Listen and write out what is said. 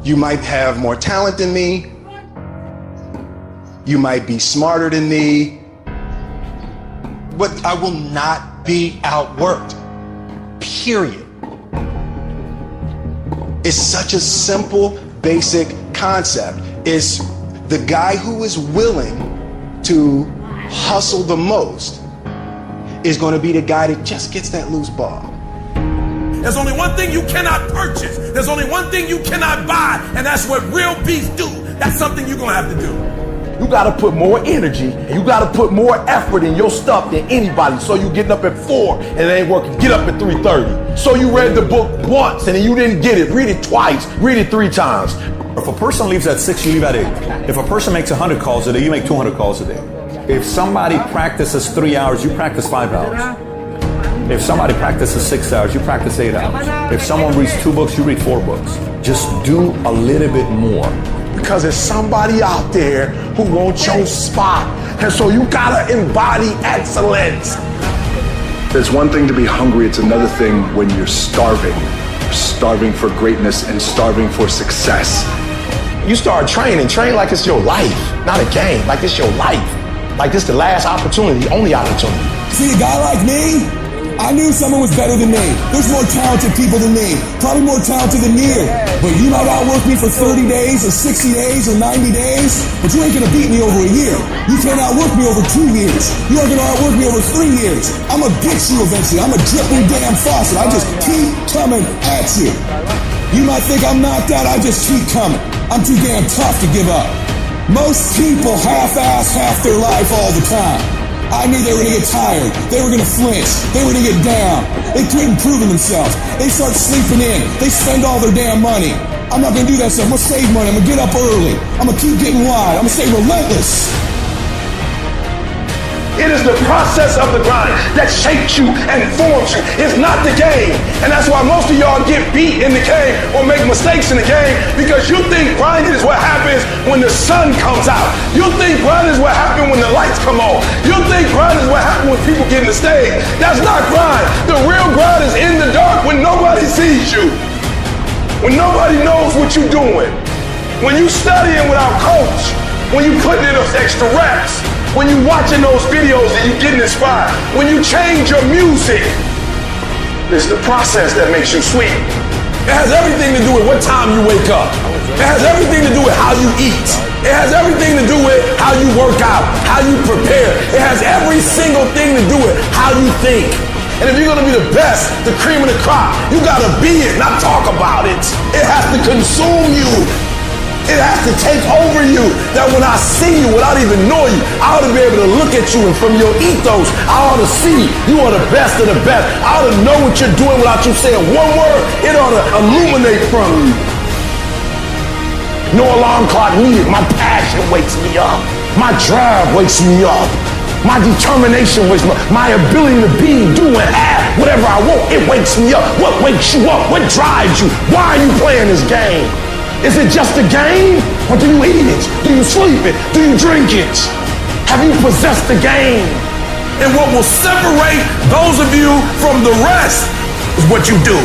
You might have more talent than me. You might be smarter than me. But I will not be outworked. Period. It's such a simple, basic concept. It's the guy who is willing to hustle the most is going to be the guy that just gets that loose ball. There's only one thing you cannot purchase. There's only one thing you cannot buy, and that's what real beasts do. That's something you're going to have to do. You got to put more energy and you got to put more effort in your stuff than anybody. So you getting up at 4 and it ain't working. Get up at 3:30. So you read the book once and then you didn't get it. Read it twice. Read it 3 times. If a person leaves at 6, you leave at 8. If a person makes 100 calls a day, you make 200 calls a day. If somebody practices 3 hours, you practice 5 hours. If somebody practices 6 hours, you practice 8 hours. If someone reads 2 books, you read 4 books. Just do a little bit more. Because there's somebody out there who wants your spot. And so you gotta embody excellence. There's one thing to be hungry, it's another thing when you're starving. You're starving for greatness and starving for success. You start training, train like it's your life, not a game, like it's your life. Like this the last opportunity, only opportunity. See a guy like me? I knew someone was better than me. There's more talented people than me. Probably more talented than you. But you might outwork me for 30 days or 60 days or 90 days, but you ain't gonna beat me over a year. You can't outwork me over 2 years. You aren't gonna outwork me over 3 years. I'm gonna get you eventually. I'm a dripping damn faucet. I just keep coming at you. You might think I'm knocked out. I just keep coming. I'm too damn tough to give up. Most people half-ass half their life all the time. I knew they were gonna get tired. They were gonna flinch. They were gonna get down. They quit improving themselves. They start sleeping in. They spend all their damn money. I'm not gonna do that stuff. I'm gonna save money. I'm gonna get up early. I'm gonna keep getting wide. I'm gonna stay relentless. It is the process of the grind that shapes you and forms you. It's not the game. And that's why most of y'all get beat in the game or make mistakes in the game, because you think grinding is what happens when the sun comes out. You think grinding is what happens when the lights come on. You think grinding is what happens when people get in the stage. That's not grind. The real grind is in the dark when nobody sees you. When nobody knows what you're doing. When you studying without coach. When you putting in those extra reps. When you watching those videos and you getting inspired. When you change your music. It's the process that makes you sweet. It has everything to do with what time you wake up. It has everything to do with how you eat. It has everything to do with how you work out, how you prepare. It has every single thing to do with how you think. And if you're gonna be the best, the cream of the crop, you gotta be it, not talk about it. It has to consume you. It has to take over you, that when I see you, without even knowing you, I ought to be able to look at you, and from your ethos, I ought to see you are the best of the best. I ought to know what you're doing without you saying one word. It ought to illuminate from you. No alarm clock needed. My passion wakes me up. My drive wakes me up. My determination wakes me up. My ability to be, do, and have whatever I want, it wakes me up. What wakes you up? What drives you? Why are you playing this game? Is it just a game? Or do you eat it? Do you sleep it? Do you drink it? Have you possessed the game? And what will separate those of you from the rest is what you do.